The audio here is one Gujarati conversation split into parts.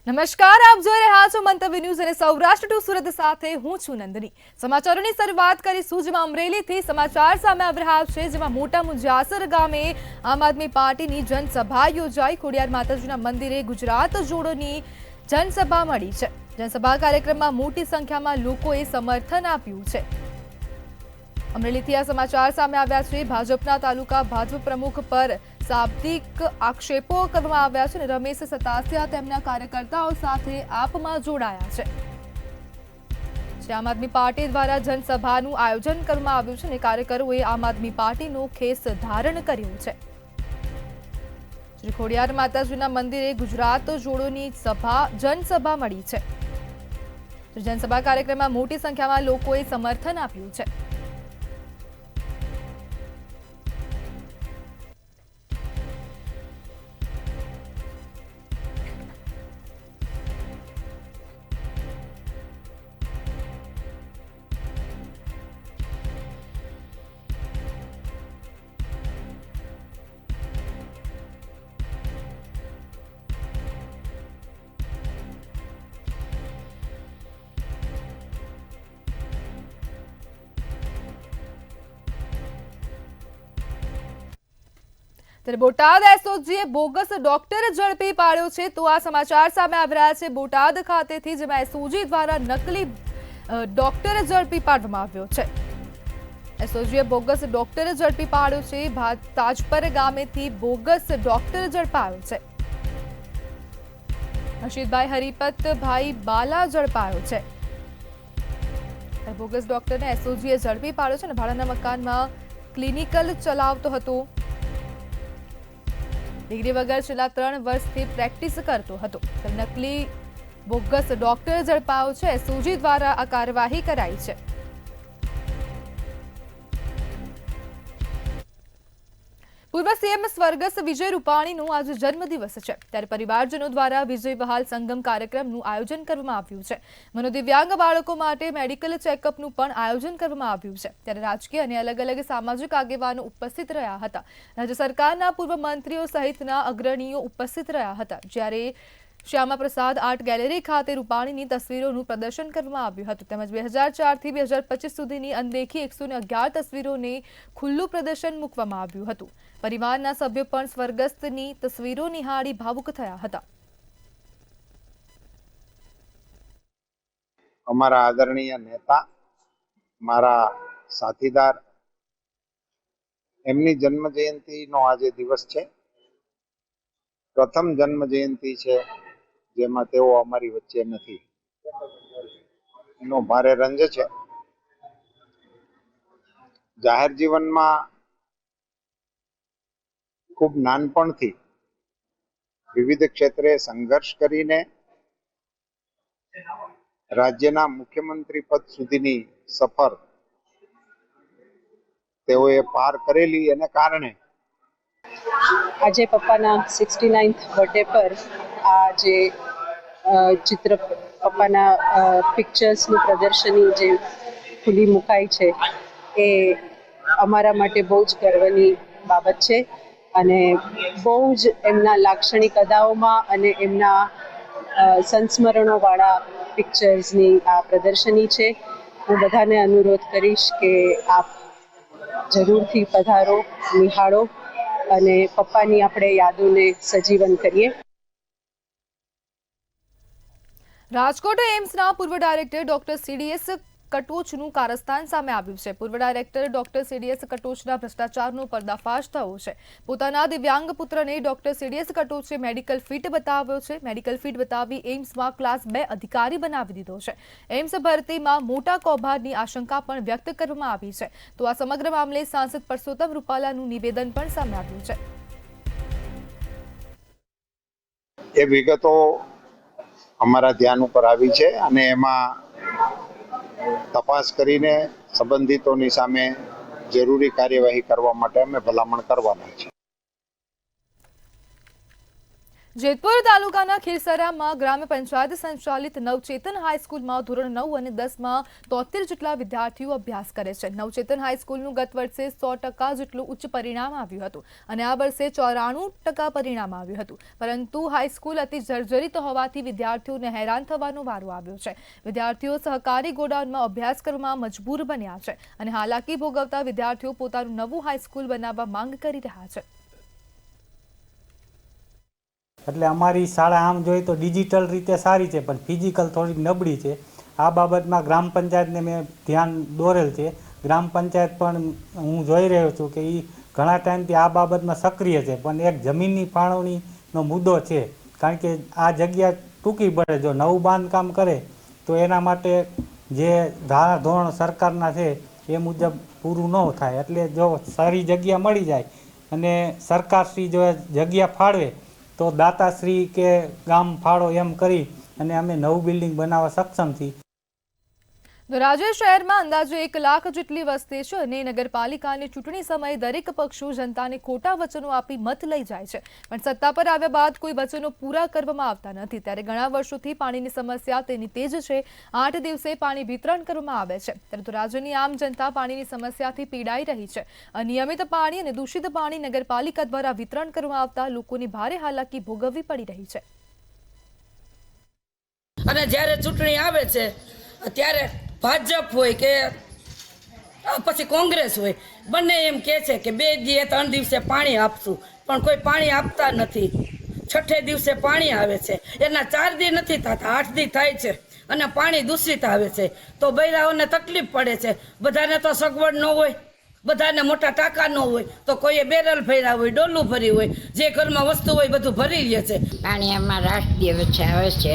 નમસ્કાર, આપ જોઈ રહ્યા છો મંતવ્ય ન્યૂઝ અને સૌરાષ્ટ્ર ટુ સુરત સાથે હું છું નંદની। સમાચારોની શરૂઆત કરીશું, જેમાં અમરેલીથી સમાચાર સામે આવી રહ્યા છે, જેમાં મોટા મુંજાસર ગામે આમ આદમી પાર્ટીની જનસભા યોજાઈ। ખોડિયાર માતાજીના મંદિરે ગુજરાત જોડોની જનસભા મળી છે। જનસભા કાર્યક્રમમાં મોટી સંખ્યામાં લોકોએ સમર્થન આપ્યું છે। અમરેલીથી આ સમાચાર સામે આવ્યા છે। ભાજપના તાલુકા ભાજપ પ્રમુખ પર શાબ્દિક આક્ષેપો કરવામાં આવ્યા છે અને રમેશ સતાસિયા તેમના કાર્યકર્તાઓ સાથે આપમાં જોડાયા છે। આમ આદમી પાર્ટી દ્વારા જનસભાનું આયોજન કરવામાં આવ્યું છે અને કાર્યકરોએ આમ આદમી પાર્ટીનો ખેસ ધારણ કર્યો છે। શ્રી ખોડિયાર માતાજીના મંદિરે ગુજરાત જોડોની જનસભા મળી છે। જનસભા કાર્યક્રમમાં મોટી સંખ્યામાં લોકોએ સમર્થન આપ્યું છે। ત્યારે બોટાદ એસઓજીએ બોગસ ડોક્ટર ઝડપી પાડ્યો છે। તો આ સમાચાર સામે આવી રહ્યા છે બોટાદ ખાતેથી, જેમાં એસઓજી દ્વારા નકલી ડોક્ટર ઝડપી પાડવામાં આવ્યો છે। એસઓજીએ બોગસ ડોક્ટર ઝડપી પાડ્યો છે। તાજપર ગામેથી બોગસ ડોક્ટર ઝડપાયો છે। હર્ષિતભાઈ હરિપતભાઈ બાલા ઝડપાયો છે। બોગસ ડોક્ટરને એસઓજીએ ઝડપી પાડ્યો છે અને ભાડાના મકાનમાં ક્લિનિકલ ચલાવતો હતો। ડિગ્રી વગર છેલ્લા 3 વર્ષથી પ્રેક્ટિસ કરતો હતો। નકલી બોગસ ડોક્ટર ઝડપાયો છે। એસઓજી દ્વારા આ કાર્યવાહી કરાઈ છે। પૂર્વ સીએમ સ્વર્ગસ્થ વિજય રૂપાણીનો આજે જન્મદિવસ છે, ત્યારે પરિવારજનો દ્વારા વિજય બહાલ સંગમ કાર્યક્રમનું આયોજન કરવામાં આવ્યું છે। મનોદિવ્યાંગ બાળકો માટે મેડિકલ ચેકઅપનું પણ આયોજન કરવામાં આવ્યું છે। ત્યારે રાજકીય અને અલગ અલગ સામાજિક આગેવાનો ઉપસ્થિત રહ્યા હતા। રાજ્ય સરકારના પૂર્વ મંત્રીઓ સહિતના અગ્રણીઓ ઉપસ્થિત રહ્યા હતા। જ્યારે શ્યામા પ્રસાદ આર્ટ ગેલેરી ખાતે રૂપાણીની તસવીરોનું પ્રદર્શન કરવામાં આવ્યું હતું। તેમજ 2004 થી 2025 સુધીની અનદેખી 111 તસવીરોને ખુલ્લું પ્રદર્શન મૂકવામાં આવ્યું હતું। પરિવારના સભ્યો પણ સ્વર્ગસ્થની તસવીરો નિહાળી ભાવુક થયા હતા। અમારા આદરણીય નેતા, મારા સાથીદાર, એમની જન્મ જયંતિનો આજે દિવસ છે। પ્રથમ જન્મ જયંતિ છે જેમાં તેઓ અમારી વચ્ચે નથી, એનો ભારે રંજ છે। જાહેર જીવનમાં ખૂબ નાનપણથી વિવિધ ક્ષેત્રે સંઘર્ષ કરીને રાજ્યના મુખ્યમંત્રી પદ સુધીની સફર તેઓએ પાર કરેલી, એને કારણે આજે પપ્પાના 69th બર્થડે પર આ જે ચિત્ર પપ્પાના પિક્ચર્સનું પ્રદર્શની જે ખુલ્લી મુકાઈ છે, એ અમારા માટે બહુ જ ગર્વની બાબત છે અને બહુ જ એમના લાક્ષણિક અદાઓમાં અને એમના સંસ્મરણોવાળા પિક્ચર્સની આ પ્રદર્શની છે। હું બધાને અનુરોધ કરીશ કે આપ જરૂરથી પધારો, નિહાળો અને પપ્પાની આપણે યાદોને સજીવન કરીએ। રાજકોટ એમ્સના પૂર્વ ડાયરેક્ટર ડોક્ટર સીડીએસ કટોચનું કારસ્તાન સામે આવ્યું છે। પૂર્વ ડાયરેક્ટર ડોક્ટર સીડીએસ કટોચના ભ્રષ્ટાચારનો પર્દાફાશ થયો છે। પોતાના દિવ્યાંગ પુત્રને ડોક્ટર સીડીએસ કટોચે મેડિકલ ફિટ બતાવ્યો છે। મેડિકલ ફિટ બતાવી એમ્સમાં ક્લાસ 2 અધિકારી બનાવી દીધો છે। એમ્સ ભરતીમાં મોટા કૌભાંડની આશંકા પણ વ્યક્ત કરવામાં આવી છે। તો આ સમગ્ર મામલે સાંસદ પરસોત્તમ રૂપાલાનું નિવેદન પણ સામે આવ્યું છે। એ વિગતો અમારા ધ્યાન ઉપર આવી છે અને એમાં તપાસ કરીને સંબંધિતોની સામે જરૂરી કાર્યવાહી કરવા માટે અમે ભલામણ કરવાના છીએ। જેતપુર તાલુકાના ખીરસરામાં ગ્રામ પંચાયત સંચાલિત નવચેતન હાઈસ્કૂલમાં ધોરણ 9 અને 10માં 73 જેટલા વિદ્યાર્થીઓ અભ્યાસ કરે છે. નવચેતન હાઈસ્કૂલનું ગત વર્ષે 100% જેટલું ઉચ્ચ પરિણામ આવ્યું હતું અને આ વર્ષે 94% પરિણામ આવ્યું હતું. પરંતુ હાઈસ્કૂલ અતિ જર્જરિત હોવાથી વિદ્યાર્થીઓને હેરાન થવાનો વારો આવ્યો છે. વિદ્યાર્થીઓ સહકારી ગોડાઉનમાં અભ્યાસ કરવામાં મજબૂર બન્યા છે અને હાલાકી ભોગવતા વિદ્યાર્થીઓ પોતાનું નવું હાઈસ્કૂલ બનાવવા માંગ કરી રહ્યા છે. એટલે અમારી શાળા આમ જોઈએ તો ડિજિટલ રીતે સારી છે, પણ ફિઝિકલ થોડીક નબળી છે. આ બાબતમાં ગ્રામ પંચાયતને મેં ધ્યાન દોરેલ છે. ગ્રામ પંચાયત પણ હું જોઈ રહ્યો છું કે એ ઘણા ટાઈમથી આ બાબતમાં સક્રિય છે, પણ એક જમીનની ફાળવણીનો મુદ્દો છે. કારણ કે આ જગ્યા ટૂંકી પડે, જો નવું બાંધકામ કરે તો એના માટે જે ધારાધોરણ સરકારના છે એ મુજબ પૂરું ન થાય. એટલે જો સારી જગ્યા મળી જાય અને સરકારશ્રી જો જગ્યા ફાળવે તો દાતાશ્રી કે ગામ ફાળો એમ કરી અને અમે નવું બિલ્ડિંગ બનાવવા સક્ષમ છીએ. ધોરાજી શહેરમાં અંદાજે 1 લાખ જેટલી વસ્તી છે અને નગરપાલિકાની ચૂંટણી સમયે દરેક પક્ષો જનતાને ખોટા વચનો આપી મત લઈ જાય છે, પણ સત્તા પર આવ્યા બાદ કોઈ વચનો પૂરા કરવામાં આવતા નથી. ત્યારે ઘણા વર્ષોથી પાણીની સમસ્યા તેની તેજ છે. 8 દિવસે પાણી વિતરણ કરવામાં આવે છે, ત્યારે ધોરાજીની આમ જનતા પાણીની સમસ્યાથી પીડાઈ રહી છે. અનિયમિત પાણી અને દૂષિત પાણી નગરપાલિકા દ્વારા વિતરણ કરવામાં આવતા લોકોની ભારે હાલાકી ભોગવવી પડી રહી છે. અને જ્યારે ચૂંટણી આવે છે ત્યારે ભાજપ હોય કે પછી કોંગ્રેસ હોય, બંને એમ કહે છે કે 2-3 દિવસે પાણી આપશું, પણ કોઈ પાણી આપતા નથી. 6 દિવસે પાણી આવે છે, એના 4 દી નથી થતા, 8 દી થાય છે અને પાણી દૂષિત આવે છે. તો બૈરાઓને તકલીફ પડે છે. બધાને તો સગવડ ન હોય, બધાને મોટા ટાંકા ન હોય, તો કોઈએ બેરલ ભર્યા હોય, ડોલું ભરી હોય, જે ઘરમાં વસ્તુ હોય બધું ભરી લે છે. પાણી આમાં રાષ્ટ્રીય વચ્ચે આવે છે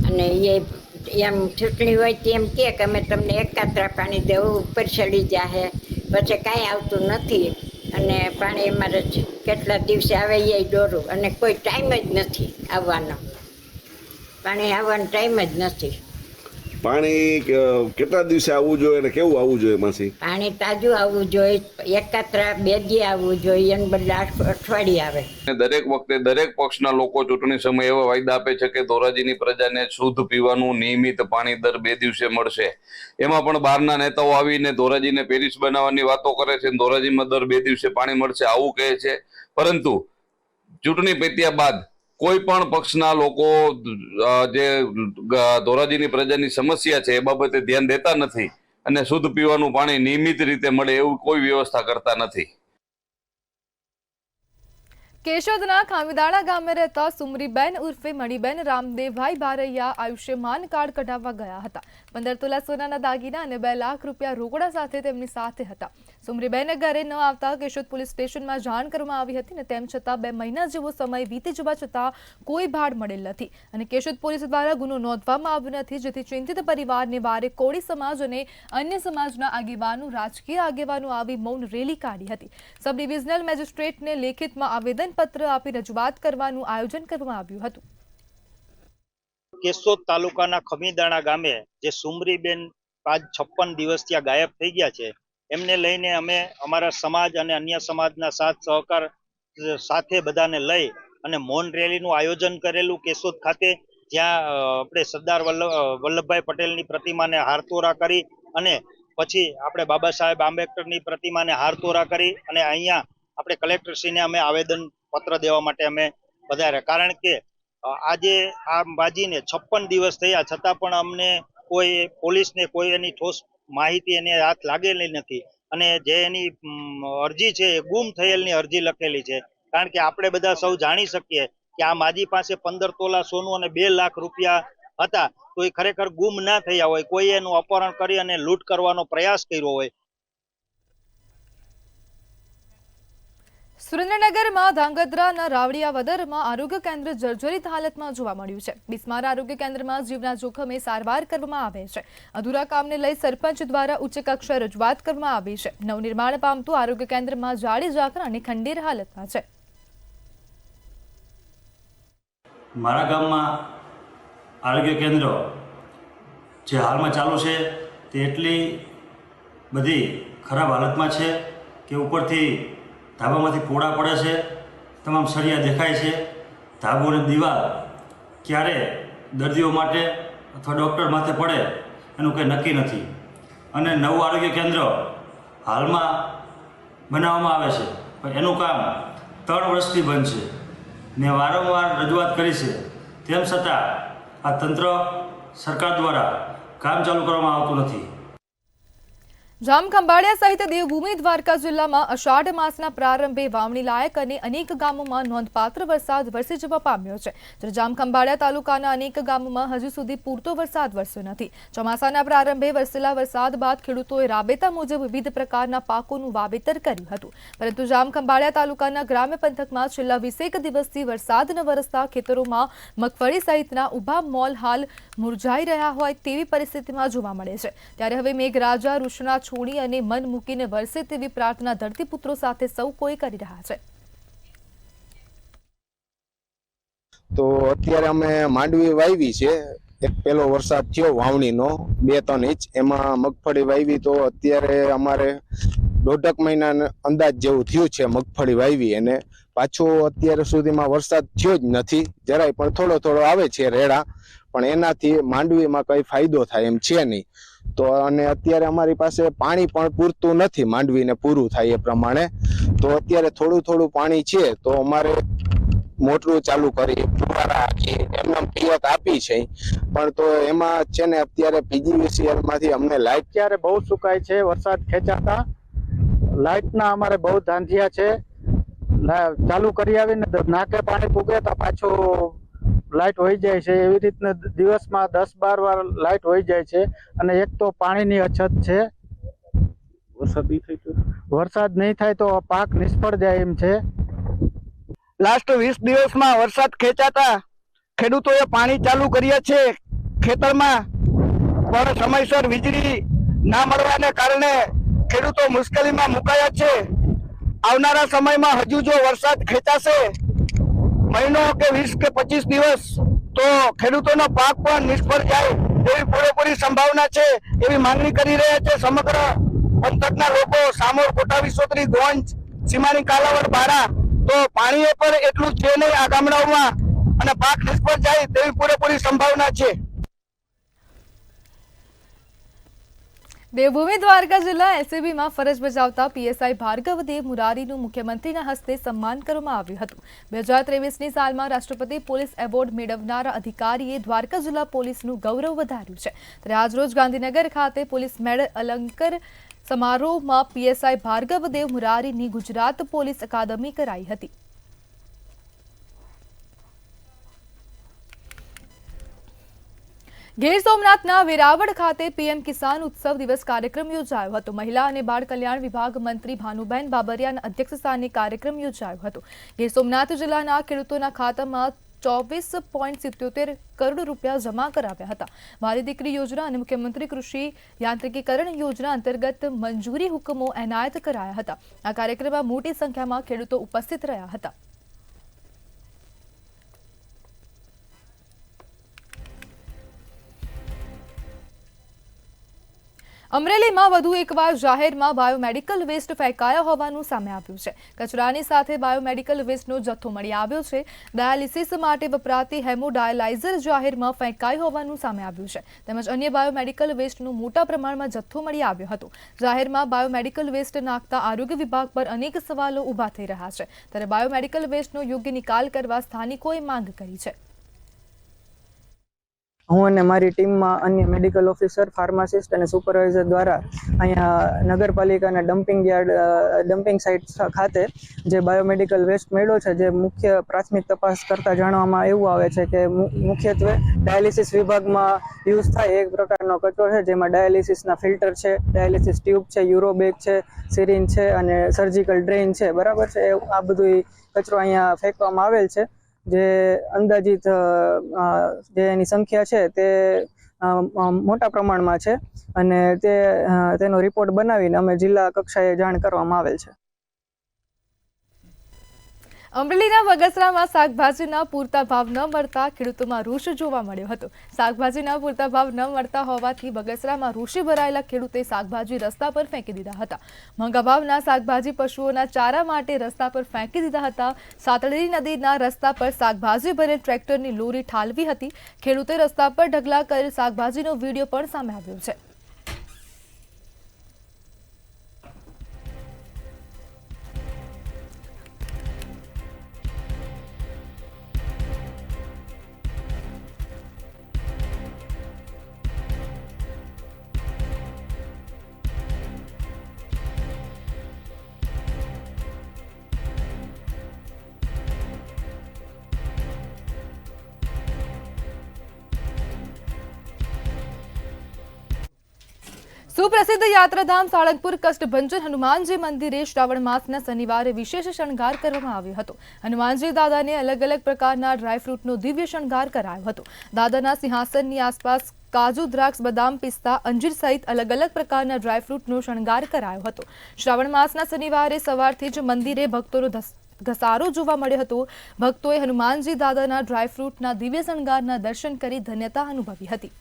અને એમ ચૂંટણી હોય તેમ કે અમે તમને એકાત્રા પાણી દેવું, ઉપર ચડી જાય, પછી કાંઈ આવતું નથી. અને પાણી અમારે કેટલા દિવસે આવે એ દોરું અને કોઈ ટાઈમ જ નથી આવવાનો. પાણી આવવાનો ટાઈમ જ નથી. પાણી કેટલા દિવસે આવવું જોઈએ અને કેવું આવવું જોઈએ? માસી, પાણી તાજું આવવું જોઈએ, એકાત્રા 2 દી આવવું જોઈએ અને બદલે અઠવાડિયે આવે. દરેક વખતે દરેક પક્ષના લોકો ચૂંટણી સમયે એવા વાયદા આપે છે કે ધોરાજીની પ્રજાને શુદ્ધ પીવાનું નિયમિત પાણી દર 2 દિવસે મળશે. એમાં પણ બહારના નેતાઓ આવીને ધોરાજીને પેરિસ બનાવવાની વાતો કરે છે. ધોરાજીમાં દર 2 દિવસે પાણી મળશે આવું કહે છે, પરંતુ ચૂંટણી પત્યા બાદ કોઈ પણ પક્ષના લોકો જે ધોરાજીની પ્રજાની સમસ્યા છે એ બાબતે ધ્યાન દેતા નથી અને શુદ્ધ પીવાનું પાણી નિયમિત રીતે મળે એવું કોઈ વ્યવસ્થા કરતા નથી. કેશોદના ખામીદાણા ગામે રહેતા સુમરીબેન ઉર્ફે મણીબેન રામદેવભાઈ બારૈયા આયુષ્યમાન કાર્ડ કઢાવવા ગયા હતા. 15 તોલા સોનાના દાગીના અને 2 લાખ રૂપિયા રોકડા સાથે તેમની સાથે હતા. સુમરીબેને ઘરે ન આવતા કેશોદ પોલીસ સ્ટેશનમાં જાણ કરવામાં આવી હતી અને તેમ છતાં 2 મહિના જેવો સમય વીતી જવા છતાં કોઈ ભાડ મળેલ નથી અને કેશોદ પોલીસ દ્વારા ગુનો નોંધવામાં આવ્યો નથી, જેથી ચિંતિત પરિવારને વારે કોળી સમાજ અને અન્ય સમાજના આગેવાનો, રાજકીય આગેવાનો આવી મૌન રેલી કાઢી હતી. સબ ડિવિઝનલ મેજિસ્ટ્રેટને લેખિતમાં આવેદન પત્ર આપી રજૂઆત કરવાનું આયોજન કરવામાં આવ્યું હતું. કેશોદ તાલુકાના ખમીદાણા ગામે જે સુમરીબેન 56 દિવસ ત્યાં ગાયબ થઈ ગયા છે, એમને લઈને અમે અમારા સમાજ અને અન્ય સમાજના સાથ સહકાર સાથે બધાને લઈ અને મૌન રેલીનું આયોજન કરેલું કેશોદ ખાતે, જ્યાં આપણે સરદાર વલ્લભભાઈ પટેલની પ્રતિમાને હારતોરા કરી અને પછી આપણે બાબા સાહેબ આંબેડકરની પ્રતિમાને હારતોરા કરી અને અહીંયા આપણે કલેક્ટરશ્રીને અમે આવેદન પત્ર દેવા માટે અમે વધાર્યા. કારણ કે આજે આ બાજીને 56 દિવસ થયા છતાં પણ અમને કોઈ પોલીસને કોઈ એની ઠોસ માહિતી એને હાથ લાગેલી નથી અને જે એની અરજી છે એ ગુમ થયેલની અરજી લખેલી છે. કારણ કે આપણે બધા સૌ જાણી શકીએ કે આ માજી પાસે 15 તોલા સોનું અને 2 લાખ રૂપિયા હતા, તો એ ખરેખર ગુમ ના થયા હોય, કોઈ એનું અપહરણ કરી અને લૂંટ કરવાનો પ્રયાસ કર્યો હોય. સુરેન્દ્રનગરમાં ધાંગધ્રાના રાવડિયાવદરમાં આરોગ્ય કેન્દ્ર જર્જરિત હાલતમાં જોવા મળ્યું છે. બિસ્માર આરોગ્ય કેન્દ્રમાં જીવના જોખમે સારવાર કરવામાં આવે છે. અધૂરા કામને લઈ સરપંચ દ્વારા ઉચ્ચ કક્ષાએ રજૂઆત કરવામાં આવી છે. નવનિર્માણ પામતું આરોગ્ય કેન્દ્રમાં જાડી ઝાકળ અને ખંડેર હાલતમાં છે. મારા ગામમાં આરોગ્ય કેન્દ્ર જે હાલમાં ચાલુ છે તે એટલી બધી ખરાબ હાલતમાં છે કે ઉપરથી ધાબામાંથી પોડા પડે છે, તમામ સળિયા દેખાય છે, ધાબુ અને દિવાલ ક્યારે દર્દીઓ માટે અથવા ડૉક્ટર માથે પડે એનું કંઈ નક્કી નથી. અને નવું આરોગ્ય કેન્દ્ર હાલમાં બનાવવામાં આવે છે, પણ એનું કામ 3 વર્ષથી બંધ છે ને વારંવાર રજૂઆત કરી છે. તેમ છતાં આ તંત્ર સરકાર દ્વારા કામ ચાલુ કરવામાં આવતું નથી. જામખંભાળિયા સહિત દેવભૂમિ દ્વારકા જિલ્લામાં અષાઢ માસના પ્રારંભે વાવણી લાયક અને અનેક ગામોમાં નોંધપાત્ર વરસાદ વરસી જવા પામ્યો છે. જ્યારે જામખંભાળિયા તાલુકાના અનેક ગામોમાં હજુ સુધી પૂરતો વરસાદ વરસ્યો નથી. ચોમાસાના પ્રારંભે વરસેલા વરસાદ બાદ ખેડૂતોએ રાબેતા મુજબ વિવિધ પ્રકારના પાકોનું વાવેતર કર્યું હતું. પરંતુ જામખંભાળિયા તાલુકાના ગ્રામ્ય પંથકમાં છેલ્લા 20 દિવસથી વરસાદ ન વરસતા ખેતરોમાં મગફળી સહિતના ઊભા મોલ હાલ મુરઝાઈ રહ્યા હોય તેવી પરિસ્થિતિમાં જોવા મળે છે. ત્યારે હવે મેઘરાજા રૂષના છોડી અને મન મૂકીને વરસે તેવી પ્રાર્થના ધરતીપુત્રો સાથે સૌ કોઈ કરી રહ્યા છે. તો અત્યારે અમે માંડવી વાવી છે. એક પહેલો વરસાદ થયો વાવણીનો 2-3 ઇંચ, એમાં મગફળી વાવી. તો અત્યારે અમારે 1.5 મહિના અંદાજ જેવું થયું છે મગફળી વાવી, અને પાછો અત્યારે સુધીમાં વરસાદ થયો જ નથી. જરાય પણ થોડો થોડો આવે છે રેડા, પણ એનાથી માંડવીમાં કઈ ફાયદો થાય એમ છે નહીં. તો અને અત્યારે અમારી પાસે પાણી પણ પૂરતું નથી માંડવીને પૂરું થાય એ પ્રમાણે. તો અત્યારે થોડું પાણી છે, તો અમારે મોટરું ચાલુ કરી ફુવારા એમને પિયત આપી છે, પણ તો એમાં છે ને અત્યારે PGVCL માંથી અમને લાઇટ અત્યારે બહુ સુકાય છે. વરસાદ ખેંચાતા લાઇટના અમારે બહુ ધાંધિયા છે. ચાલુ કરી આવીને નાકે પાણી પૂગે તો પાછો લાઇટ વહી જાય છે. એવી રીતના દિવસમાં 10-12 વાર લાઇટ વહી જાય છે. અને એક તો પાણીની અછત છે. વરસાદ નહીં થાય તો પાક નિષ્ફળ જાય એમ છે. લાસ્ટ 20 દિવસમાં વરસાદ ખેંચાતા ખેડૂતોએ પાણી ચાલુ કર્યા છે ખેતરમાં, પણ સમયસર વીજળી ના મળવાને કારણે ખેડૂતો મુશ્કેલીમાં મુકાયા છે. આવનારા સમયમાં હજુ જો વરસાદ ખેંચાશે મહિનો કે 20 કે 25 દિવસ, તો ખેડૂતોનો પાક પણ નિષ્ફળ જાય એવી પૂરેપૂરી સંભાવના છે, એવી માંગણી કરી રહ્યા છે સમગ્ર પંથકના લોકો. સામોર, કોટા, વિસોત્રી, ગોંજ, સીમાની કાલાવડ, બારા, તો પાણી પર એટલું છે નહીં આ ગામડાઓમાં, અને પાક નિષ્ફળ જાય તેવી પૂરેપૂરી સંભાવના છે. દેવભૂમિ દ્વારકા જિલ્લા LCBમાં ફરજ બજાવતા PSI ભાર્ગવદેવ મુરારીનું મુખ્યમંત્રીના હસ્તે સન્માન કરવામાં આવ્યું હતું. 2023ની સાલમાં રાષ્ટ્રપતિ પોલીસ એવોર્ડ મેળવનારા અધિકારીએ દ્વારકા જિલ્લા પોલીસનું ગૌરવ વધાર્યું છે. ત્યારે આજરોજ ગાંધીનગર ખાતે પોલીસ મેડલ અલંકર સમારોહમાં PSI ભાર્ગવદેવ મુરારીની ગુજરાત પોલીસ અકાદમી કરાઈ હતી. ગીર સોમનાથના વેરાવળ ખાતે PM કિસાન ઉત્સવ દિવસ કાર્યક્રમ યોજાયો હતો. મહિલા અને બાળ કલ્યાણ વિભાગ મંત્રી ભાનુબેન બાબરિયાના અધ્યક્ષસ્થાને કાર્યક્રમ યોજાયો હતો. ગીર સોમનાથ જિલ્લાના ખેડૂતોના ખાતામાં 24.77 કરોડ રૂપિયા જમા કરાવ્યા હતા. મારી દીકરી યોજના અને મુખ્યમંત્રી કૃષિ યાંત્રિકીકરણ યોજના અંતર્ગત મંજૂરી હુકમો એનાયત કરાયા હતા. આ કાર્યક્રમમાં મોટી સંખ્યામાં ખેડૂતો ઉપસ્થિત રહ્યા હતા. અમરેલીમાં વધુ એકવાર જાહેરમાં બાયોમેડિકલ વેસ્ટ ફેંકાયા હોવાનું સામે આવ્યું છે. કચરાની સાથે બાયોમેડિકલ વેસ્ટનો જથ્થો મળી આવ્યો છે. ડાયાલિસિસ માટે વપરાતી હેમોડાયલાઇઝર જાહેરમાં ફેંકાઈ હોવાનું સામે આવ્યું છે. તેમજ અન્ય બાયોમેડિકલ વેસ્ટનો મોટા પ્રમાણમાં જથ્થો મળી આવ્યો હતો. જાહેરમાં બાયોમેડિકલ વેસ્ટ નાખતા આરોગ્ય વિભાગ પર અનેક સવાલો ઊભા થઈ રહ્યા છે. ત્યારે બાયોમેડિકલ વેસ્ટનો યોગ્ય નિકાલ કરવા સ્થાનિકોએ માંગ કરી છે. હું અને મારી ટીમમાં અન્ય મેડિકલ ઓફિસર, ફાર્માસિસ્ટ અને સુપરવાઇઝર દ્વારા અહીંયા નગરપાલિકાના ડમ્પિંગ સાઇટ ખાતે જે બાયોમેડિકલ વેસ્ટ મળ્યો છે, જે મુખ્ય પ્રાથમિક તપાસ કરતાં જાણવામાં એવું આવે છે કે મુખ્યત્વે ડાયાલિસિસ વિભાગમાં યુઝ થાય એક પ્રકારનો કચરો છે, જેમાં ડાયાલિસિસના ફિલ્ટર છે, ડાયાલિસિસ ટ્યુબ છે, યુરોબેગ છે, સિરિન છે અને સર્જિકલ ડ્રેઇન છે. બરાબર છે. આ બધું કચરો અહીંયા ફેંકવામાં આવેલ છે. જે અંદાજિત જે એની સંખ્યા છે તે મોટા પ્રમાણમાં છે, અને તેનો રિપોર્ટ બનાવીને અમે જિલ્લા કક્ષાએ જાણ કરવામાં આવેલ છે. અમરેલીના બગસરામાં શાકભાજીના પૂરતા ભાવ ન મળતા ખેડૂતોમાં રોષ જોવા મળ્યો હતો. શાકભાજીના પૂરતા ભાવ ન મળતા હોવાથી બગસરામાં રોષે ભરાયેલા ખેડૂતે શાકભાજી રસ્તા પર ફેંકી દીધા હતા. મોંઘા ભાવના શાકભાજી પશુઓના ચારા માટે રસ્તા પર ફેંકી દીધા હતા. સાતલડી નદીના રસ્તા પર શાકભાજી ભરેલ ટ્રેક્ટરની લોરી ઠાલવી હતી. ખેડૂતે રસ્તા પર ઢગલા કરેલ શાકભાજીનો વિડીયો પણ સામે આવ્યો છે. સુપ્રસિદ્ધ યાત્રાધામ સાળંગપુર કષ્ટભંજન હનુમાનજી મંદિરે શ્રાવણ માસના શનિવારે વિશેષ શણગાર કરવામાં આવ્યો હતો. હનુમાનજી દાદાને અલગ અલગ પ્રકારના ડ્રાયફ્રૂટનો દિવ્ય શણગાર કરાયો હતો. દાદાના સિંહાસનની આસપાસ કાજુ, દ્રાક્ષ, બદામ, પિસ્તા, અંજીર સહિત અલગ અલગ પ્રકારના ડ્રાયફ્રૂટનો શણગાર કરાયો હતો. શ્રાવણ માસના શનિવારે સવારથી જ મંદિરે ભક્તોનો ઘસારો જોવા મળ્યો હતો. ભક્તોએ હનુમાનજી દાદાના ડ્રાયફ્રૂટના દિવ્ય શણગારના દર્શન કરી ધન્યતા અનુભવી હતી.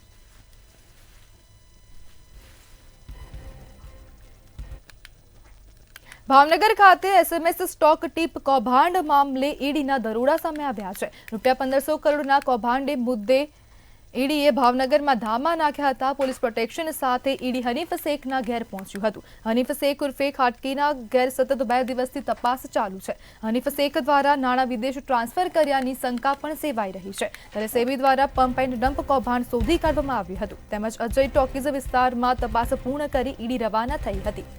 ભાવનગર ખાતે SMS સ્ટોક ટીપ કૌભાંડ મામલે ઈડીના દરોડા સામે આવ્યા છે. ₹1500 કરોડના કૌભાંડે મુદ્દે ઈડીએ ભાવનગરમાં ધામા નાખ્યા હતા. પોલીસ પ્રોટેક્શન સાથે ઈડી હનીફ શેખના ઘેર પહોંચ્યું હતું. હનીફ શેખ ઉર્ફે ખાટકીના ઘેર સતત 2 દિવસથી તપાસ ચાલુ છે. હનીફ શેખ દ્વારા નાણાં વિદેશ ટ્રાન્સફર કર્યાની શંકા પણ સેવાઈ રહી છે. ત્યારે સેબી દ્વારા પંપ એન્ડ ડમ્પ કૌભાંડ શોધી કાઢવામાં આવ્યું હતું. તેમજ અજય ટોકીઝ વિસ્તારમાં તપાસ પૂર્ણ કરી ઈડી રવાના થઈ હતી.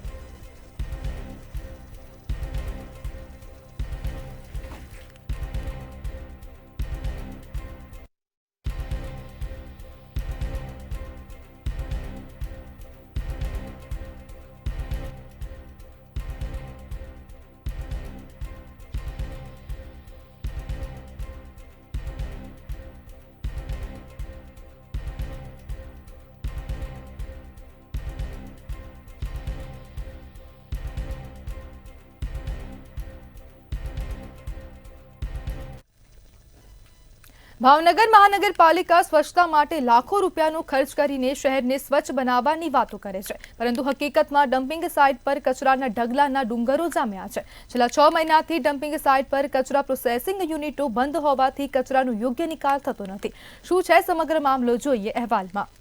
ભાવનગર મહાનગરપાલિકા સ્વચ્છતા માટે લાખો રૂપિયાનો ખર્ચ કરીને શહેરને સ્વચ્છ બનાવવાની વાતો કરે છે, પરંતુ હકીકતમાં ડમ્પિંગ સાઇટ પર કચરાના ઢગલાના ડુંગરો જામ્યા છે. છેલ્લા 6 મહિનાથી ડમ્પિંગ સાઇટ પર કચરા પ્રોસેસિંગ યુનિટો બંધ હોવાથી કચરાનો યોગ્ય નિકાલ થતો નથી. શું છે સમગ્ર મામલો, જોઈએ અહેવાલમાં.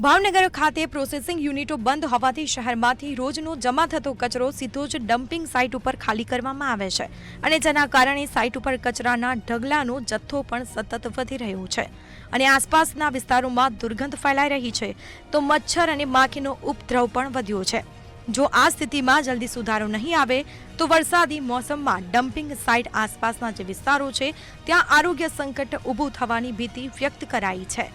ભાવનગર ખાતે પ્રોસેસિંગ યુનિટો બંધ હોવાથી શહેરમાંથી રોજનો જમા થતો કચરો સીધો જ ડમ્પિંગ સાઇટ ઉપર ખાલી કરવામાં આવે છે, અને જેના કારણે સાઇટ ઉપર કચરાના ઢગલાનો જથ્થો પણ સતત વધી રહ્યો છે અને આસપાસના વિસ્તારોમાં દુર્ગંધ ફેલાઈ રહી છે, તો મચ્છર અને માખીનો ઉપદ્રવ પણ વધ્યો છે. જો આ સ્થિતિમાં જલ્દી સુધારો નહીં આવે તો વરસાદી મોસમમાં ડમ્પિંગ સાઇટ આસપાસના જે વિસ્તારો છે ત્યાં આરોગ્ય સંકટ ઊભું થવાની ભીતિ વ્યક્ત કરાઈ છે.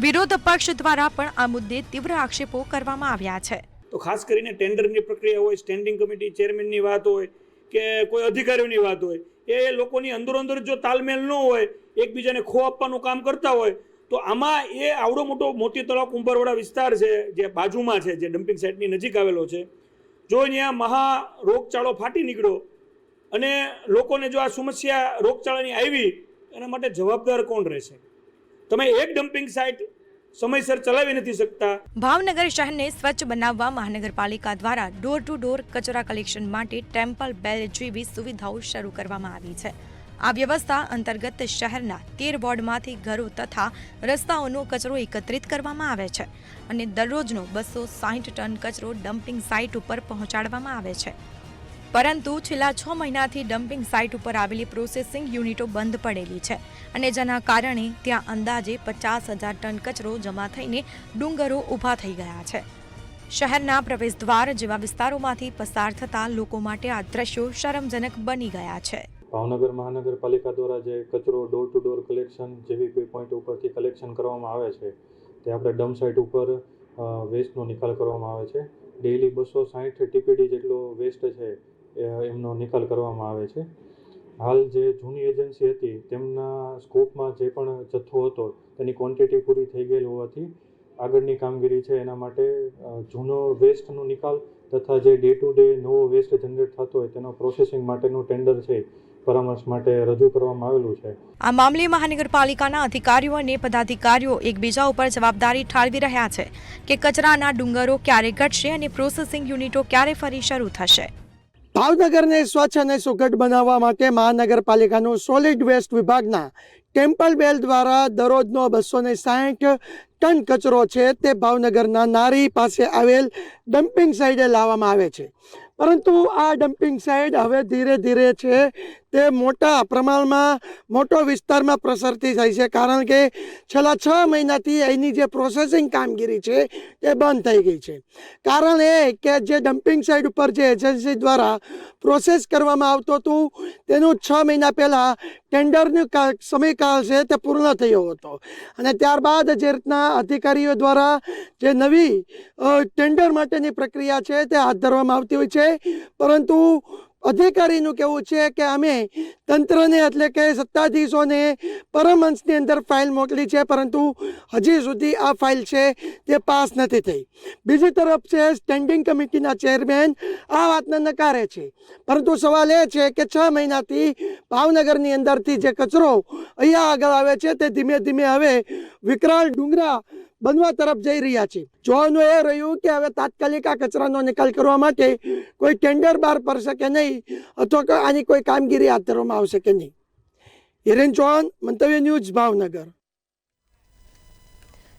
વિરોધ પક્ષ દ્વારા પણ આ મુદ્દે તીવ્ર આક્ષેપો કરવામાં આવ્યા છે. તો ખાસ કરીને ટેન્ડરની પ્રક્રિયા હોય, સ્ટેન્ડિંગ કમિટી ચેરમેનની વાત હોય કે કોઈ અધિકારીઓની વાત હોય, એ લોકોની અંદરો જો તાલમેલ ન હોય, એકબીજાને ખો આપવાનું કામ કરતા હોય, તો આમાં એ આવડો મોટી તળાવ કુંભારવાડા વિસ્તાર છે જે બાજુમાં છે, જે ડમ્પિંગ સાઇટની નજીક આવેલો છે, જો અહીંયા મહા રોગચાળો ફાટી નીકળ્યો અને લોકોને જો આ સમસ્યા રોગચાળાની આવી, એના માટે જવાબદાર કોણ રહેશે? તમે એક ડમ્પિંગ સાઇટ સમયસર ચલાવી નથી શકતા. ભાવનગર શહેરને સ્વચ્છ બનાવવા મહાનગરપાલિકા દ્વારા ડોર ટુ ડોર કચરા કલેક્શન માટે ટેમ્પલ બેલ જેવી સુવિધાઓ શરૂ કરવામાં આવી છે. આ વ્યવસ્થા અંતર્ગત શહેરના 13 વોર્ડમાંથી ઘરો તથા રસ્તાઓનો કચરો એકત્રિત કરવામાં આવે છે અને દરરોજનો 260 ટન કચરો ડમ્પિંગ સાઇટ ઉપર પહોંચાડવામાં આવે છે. પરંતુ છેલ્લા 6 મહિનાથી ડમ્પિંગ સાઇટ ઉપર આવેલી પ્રોસેસિંગ યુનિટો બંધ પડેલી છે અને જેના કારણે ત્યાં અંદાજે 50,000 ટન કચરો જમા થઈને ડુંગરો ઊભા થઈ ગયા છે. શહેરના પ્રવેશદ્વાર જેવા વિસ્તારોમાંથી પસાર થતા લોકો માટે આ દ્રશ્યો શરમજનક બની ગયા છે. ભાવનગર મહાનગરપાલિકા દ્વારા જે કચરો ડોર ટુ ડોર કલેક્શન જેવી કોઈ પોઈન્ટ ઉપરથી કલેક્શન કરવામાં આવે છે, તે આપણે ડમ્પ સાઇટ ઉપર વેસ્ટનો નિકાલ કરવામાં આવે છે. ડેઇલી 260 TPD જેટલો વેસ્ટ છે એમનો નિકાલ કરવામાં આવે છે. હાલ જે જૂની એજન્સી હતી તેમના સ્કોપમાં જે પણ જથ્થો હતો તેની ક્વોન્ટિટી પૂરી થઈ ગયેલી હોવાથી આગળની કામગીરી છે એના માટે જૂનો વેસ્ટનો નિકાલ તથા જે ડે ટુ ડે નવો વેસ્ટ જનરેટ થતો હોય તેનો પ્રોસેસિંગ માટેનું ટેન્ડર છે પરામર્શ માટે રજૂ કરવામાં આવેલું છે. આ મામલે મહાનગરપાલિકાના અધિકારીઓ અને પદાધિકારીઓ એકબીજા ઉપર જવાબદારી ઠાલવી રહ્યા છે કે કચરાના ડુંગરો ક્યારે ઘટશે અને પ્રોસેસિંગ યુનિટો ક્યારે ફરી શરૂ થશે. ભાવનગરને સ્વચ્છ અને સુઘડ બનાવવા માટે મહાનગરપાલિકાનું સોલિડ વેસ્ટ વિભાગના ટેમ્પલ બેલ દ્વારા દરરોજનો 260 ટન કચરો છે તે ભાવનગરના નારી પાસે આવેલ ડમ્પિંગ સાઇડે લાવવામાં આવે છે. પરંતુ આ ડમ્પિંગ સાઇડ હવે ધીરે ધીરે છે તે મોટા પ્રમાણમાં મોટો વિસ્તારમાં પ્રસરતી થઈ છે, કારણ કે છેલ્લા 6 મહિનાથી અહીંની જે પ્રોસેસિંગ કામગીરી છે તે બંધ થઈ ગઈ છે. કારણ એ કે જે ડમ્પિંગ સાઇડ ઉપર જે એજન્સી દ્વારા પ્રોસેસ કરવામાં આવતું હતું તેનું 6 મહિના પહેલાં ટેન્ડરનો સમયકાળ છે તે પૂર્ણ થયો હતો અને ત્યારબાદ જે રીતના અધિકારીઓ દ્વારા જે નવી ટેન્ડર માટેની પ્રક્રિયા છે તે હાથ ધરવામાં આવતી હોય છે, પરંતુ અધિકારીનું કહેવું છે કે અમે તંત્રને એટલે કે સત્તાધીશોને પરમહંસની અંદર ફાઇલ મોકલી છે, પરંતુ હજી સુધી આ ફાઇલ છે તે પાસ નથી થઈ. બીજી તરફ છે સ્ટેન્ડિંગ કમિટીના ચેરમેન આ વાતને નકારે છે, પરંતુ સવાલ એ છે કે 6 મહિનાથી ભાવનગરની અંદરથી જે કચરો અહીંયા આગળ આવે છે તે ધીમે ધીમે હવે વિકરાળ ડુંગરા બનવા તરફ જઈ રહ્યા છે. જોવાનું એ રહ્યું કે હવે તાત્કાલિક આ કચરાનો નિકાલ કરવા માટે કોઈ ટેન્ડર બહાર પડશે કે નહીં, અથવા આની કોઈ કામગીરી હાથ ધરવામાં આવશે કે નહીં. હિરેન ચૌહાણ, મંતવ્ય ન્યૂઝ, ભાવનગર.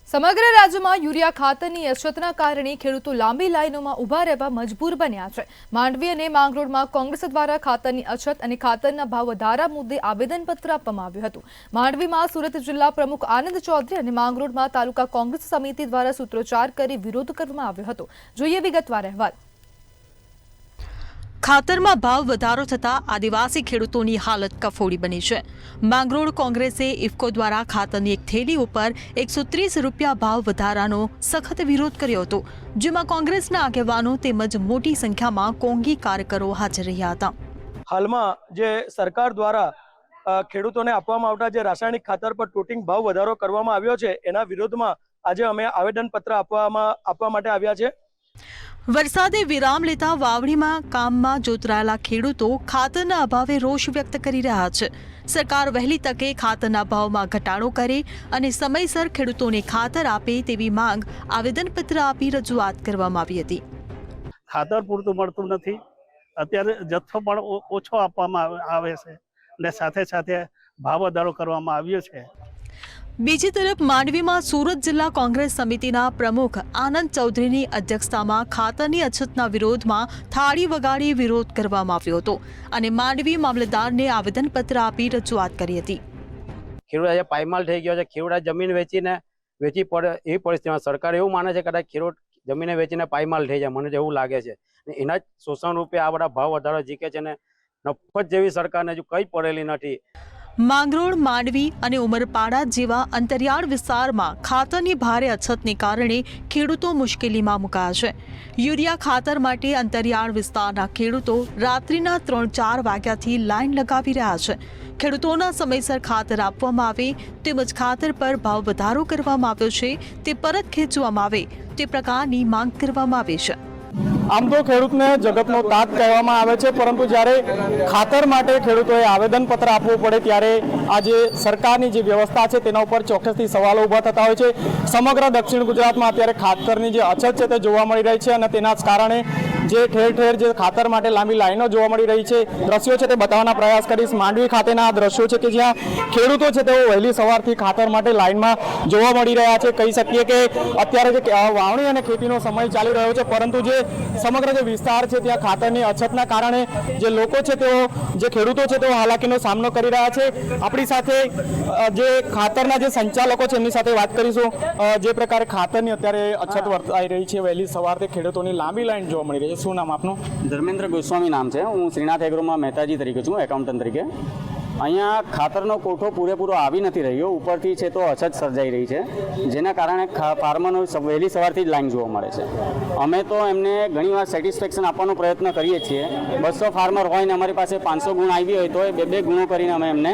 સમગ્ર રાજ્યમાં યુરિયા ખાતરની અછતના કારણે ખેડૂતો લાંબી લાઈનોમાં ઊભા રહેવા મજબૂર બન્યા છે. માંડવી અને માંગરોળમાં કોંગ્રેસ દ્વારા ખાતરની અછત અને ખાતરના ભાવ વધારા મુદ્દે આવેદનપત્ર આપવામાં આવ્યું હતું. માંડવીમાં સુરત જિલ્લા પ્રમુખ આનંદ ચૌધરી અને માંગરોળમાં તાલુકા કોંગ્રેસ સમિતિ દ્વારા સૂત્રોચ્ચાર કરી વિરોધ કરવામાં આવ્યો હતો. જોઈએ વિગતવાર અહેવાલ. ખાતરમાં ભાવ વધારો થતાં આદિવાસી ખેડૂતોની હાલત કફોડી બની છે. માંગરોળ કોંગ્રેસે ઇફકો દ્વારા ખાતરની એક થેલી ઉપર 130 રૂપિયા ભાવ વધારાનો સખત વિરોધ કર્યો હતો, જેમાં કોંગ્રેસના આગેવાનો તેમજ મોટી સંખ્યામાં કોંગી કાર્યકરો હાજર રહ્યા હતા. હાલમાં જે સરકાર દ્વારા ખેડૂતોને આપવામાં આવતા જે રાસાયણિક ખાતર પર ટોટિંગ ભાવ વધારો કરવામાં આવ્યો છે, એના વિરોધમાં આજે અમે આવેદનપત્ર આપવા માટે આવ્યા છે. વરસાદે વિરામ લેતા વાવણીમાં કામમાં જોતરાયેલા ખેડૂતો ખાતરના અભાવે રોષ વ્યક્ત કરી રહ્યા છે. સરકાર વહેલી તકે ખાતરના ભાવમાં ઘટાડો કરે અને સમયસર ખેડૂતોને ખાતર આપે તેવી માંગ આવેદનપત્ર આપી રજૂઆત કરવામાં આવી હતી. ખાતર પૂરતું મળતું નથી, અત્યારે જથ્થો પણ ઓછો આપવામાં આવે છે અને સાથે સાથે ભાવ વધારો કરવામાં આવ્યો છે. બીજી તરફ માંડવીમાં સુરત જિલ્લા કોંગ્રેસ સમિતિના પ્રમુખ આનંદ ચૌધરીની અધ્યક્ષતામાં ખાતરની અછતના વિરોધમાં થાળી વગાડી વિરોધ કરવામાં આવ્યો હતો અને માંડવી મામલતદારને આવેદનપત્ર આપી રજૂઆત કરી હતી. ખેડૂત આજે પાયમાલ થઈ ગયો છે. ખેડૂત જમીન વેચી પડે એવી પરિસ્થિતિમાં સરકાર એવું માને છે કે કદાચ ખેડૂત જમીને વેચીને પાયમાલ થઈ જાય, મને એવું લાગે છે. એના જ શોષણ રૂપે આ બધા ભાવ વધારો જીકે છે ને નફત જેવી સરકારને હજુ કંઈ પડેલી નથી. માંગરોળ, માંડવી અને ઉમરપાડા જેવા અંતરિયાળ વિસ્તારમાં ખાતરની ભારે અછતને કારણે ખેડૂતો મુશ્કેલીમાં મુકાયા છે. યુરિયા ખાતર માટે અંતરિયાળ વિસ્તારના ખેડૂતો રાત્રિના 3-4 વાગ્યાથી લાઈન લગાવી રહ્યા છે. ખેડૂતોના સમયસર ખાતર આપવામાં આવે તેમજ ખાતર પર ભાવ વધારો કરવામાં આવ્યો છે તે પરત ખેંચવામાં આવે તે પ્રકારની માંગ કરવામાં આવી છે. આમ તો ખેડૂતને જગતનો તાત કહેવામાં આવે છે, પરંતુ જ્યારે ખાતર માટે ખેડૂતોએ આવેદનપત્ર આપવું પડે ત્યારે આ જે સરકારની જે વ્યવસ્થા છે તેના ઉપર ચોક્કસથી સવાલો ઊભા થતા હોય છે. સમગ્ર દક્ષિણ ગુજરાતમાં અત્યારે ખાતરની જે અછત છે તે જોવા મળી રહી છે અને તેના જ કારણે જે ઠેર ઠેર જે ખાતર માટે લાંબી લાઈનો જોવા મળી રહી છે. દ્રશ્યો છે તે બતાવવાના પ્રયાસ કરીશ. માંડવી ખાતેના આ દ્રશ્યો છે કે જ્યાં ખેડૂતો છે તેઓ વહેલી સવારથી ખાતર માટે લાઈનમાં જોવા મળી રહ્યા છે. કહી શકીએ કે અત્યારે જે વાવણી અને ખેતીનો સમય ચાલી રહ્યો છે, પરંતુ જે સમગ્ર જે વિસ્તાર છે ત્યાં ખાતરની અછતના કારણે જે લોકો છે તેઓ જે ખેડૂતો છે તેઓ હાલાકીનો સામનો કરી રહ્યા છે. આપણી સાથે જે ખાતરના જે સંચાલકો છે એમની સાથે વાત કરીશું. જે પ્રકારે ખાતરની અત્યારે અછત વર્તાઈ રહી છે, વહેલી સવારથી ખેડૂતોની લાંબી લાઈન જોવા મળી રહી છે. શું નામ આપનું? ધર્મેન્દ્ર ગોસ્વામી નામ છે. હું શ્રીનાથ એગ્રોમાં મહેતાજી તરીકે છું, એકાઉન્ટન્ટ તરીકે. અહીંયા ખાતરનો કોઠો પૂરેપૂરો આવી નથી રહ્યો, ઉપરથી છે તો અછત સર્જાઈ રહી છે, જેના કારણે ફાર્મરનો વહેલી સવારથી જ લાઈન જોવા મળે છે. અમે તો એમને ઘણીવાર સેટિસ્ફેક્શન આપવાનો પ્રયત્ન કરીએ છીએ. 200 ફાર્મર હોય ને અમારી પાસે 500 ગુણ આવી હોય તો એ 2 ગુણો કરીને અમે એમને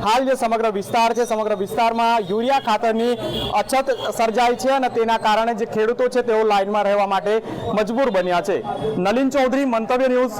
હાલ જે સમગ્ર વિસ્તાર છે, સમગ્ર વિસ્તારમાં યુરિયા ખાતરની અછત સર્જાઈ છે અને તેના કારણે જે ખેડૂતો છે તેઓ લાઈનમાં રહેવા માટે મજબૂર બન્યા છે. નલિન ચૌધરી, મંતવ્ય ન્યૂઝ.